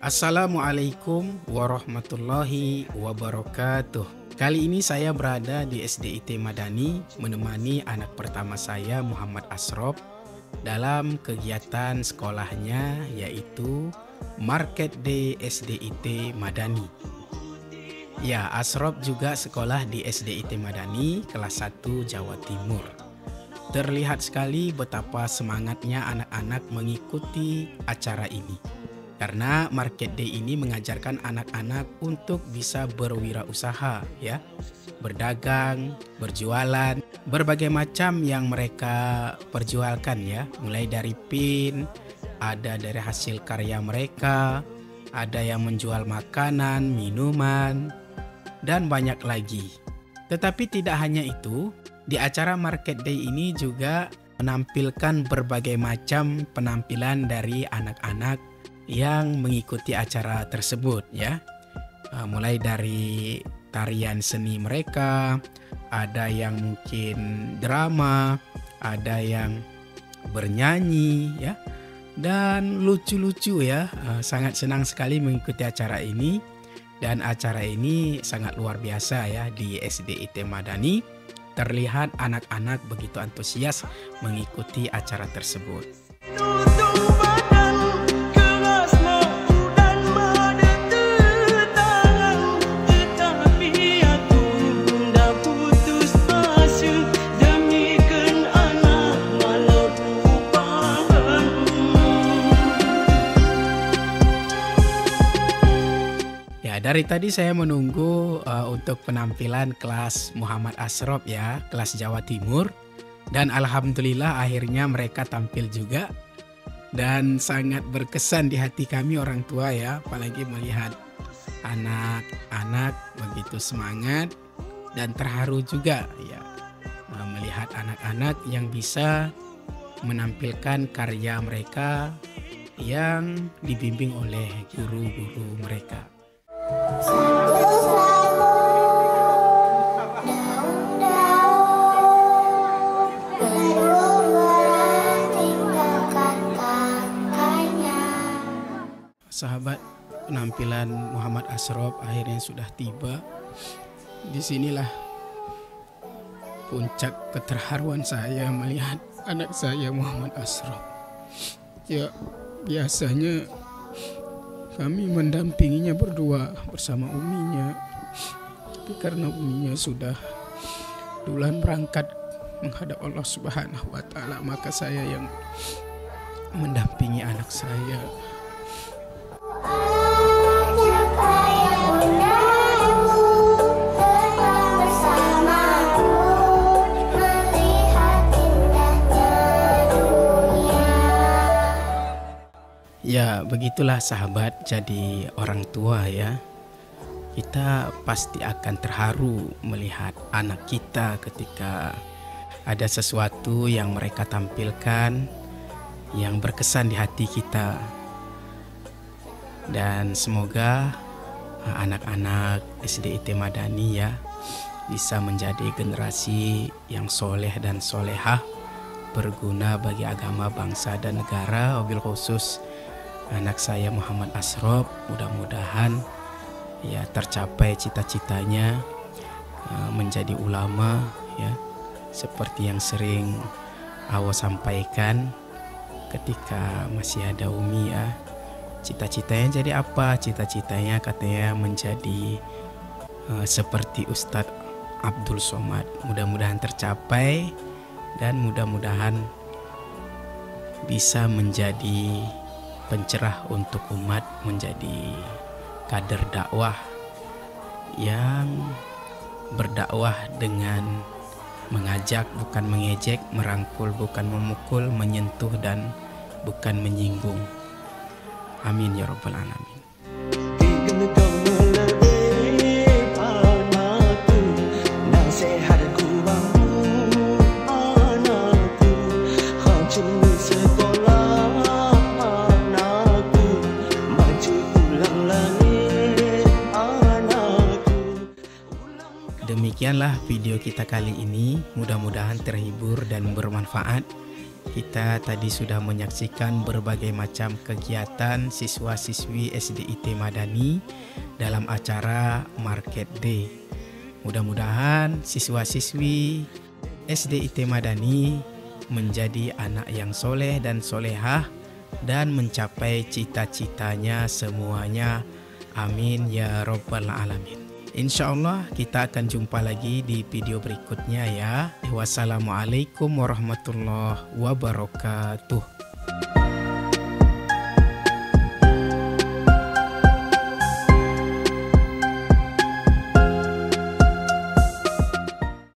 Assalamualaikum warahmatullahi wabarakatuh. Kali ini saya berada di SDIT Madani menemani anak pertama saya Muhammad Asrop dalam kegiatan sekolahnya yaitu Market Day SDIT Madani. Ya, Asrop juga sekolah di SDIT Madani kelas 1 Jawa Timur. Terlihat sekali betapa semangatnya anak-anak mengikuti acara ini. Karena Market Day ini mengajarkan anak-anak untuk bisa berwirausaha, ya, berdagang, berjualan, berbagai macam yang mereka perjualkan, ya, mulai dari pin, ada dari hasil karya mereka, ada yang menjual makanan, minuman, dan banyak lagi. Tetapi tidak hanya itu, di acara Market Day ini juga menampilkan berbagai macam penampilan dari anak-anak yang mengikuti acara tersebut, ya. Mulai dari tarian seni mereka, ada yang mungkin drama, ada yang bernyanyi, ya, dan lucu-lucu, ya. Sangat senang sekali mengikuti acara ini, dan acara ini sangat luar biasa, ya. Di SDIT Madani terlihat anak-anak begitu antusias mengikuti acara tersebut. Dari tadi saya menunggu untuk penampilan kelas Muhammad Asrop, ya, kelas Jawa Timur. Dan alhamdulillah akhirnya mereka tampil juga. Dan sangat berkesan di hati kami orang tua, ya, apalagi melihat anak-anak begitu semangat dan terharu juga, ya, melihat anak-anak yang bisa menampilkan karya mereka yang dibimbing oleh guru-guru mereka. Sahabat, penampilan Muhammad Asrop akhirnya sudah tiba. Disinilah puncak keterharuan saya melihat anak saya Muhammad Asrop. Ya, biasanya kami mendampinginya berdua bersama uminya. Tapi karena uminya sudah duluan berangkat menghadap Allah Subhanahu wa Ta'ala, maka saya yang mendampingi anak saya. Ya, begitulah sahabat, jadi orang tua, ya. Kita pasti akan terharu melihat anak kita ketika ada sesuatu yang mereka tampilkan yang berkesan di hati kita. Dan semoga anak-anak SDIT Madani, ya, bisa menjadi generasi yang soleh dan solehah, berguna bagi agama, bangsa, dan negara. Wabil khusus anak saya Muhammad Asrop, mudah-mudahan, ya, tercapai cita-citanya menjadi ulama, ya, seperti yang sering Awo sampaikan ketika masih ada Umi, ya. Cita-citanya jadi apa? Cita-citanya katanya menjadi seperti Ustadz Abdul Somad. Mudah-mudahan tercapai dan mudah-mudahan bisa menjadi pencerah untuk umat, menjadi kader dakwah yang berdakwah dengan mengajak bukan mengejek, merangkul bukan memukul, menyentuh dan bukan menyinggung. Amin ya rabbal alamin. Demikianlah video kita kali ini, mudah-mudahan terhibur dan bermanfaat. Kita tadi sudah menyaksikan berbagai macam kegiatan siswa-siswi SDIT Madani dalam acara Market Day. Mudah-mudahan siswa-siswi SDIT Madani menjadi anak yang soleh dan solehah dan mencapai cita-citanya semuanya. Amin ya Rabbal Alamin. Insya Allah kita akan jumpa lagi di video berikutnya ya. Wassalamualaikum warahmatullahi wabarakatuh.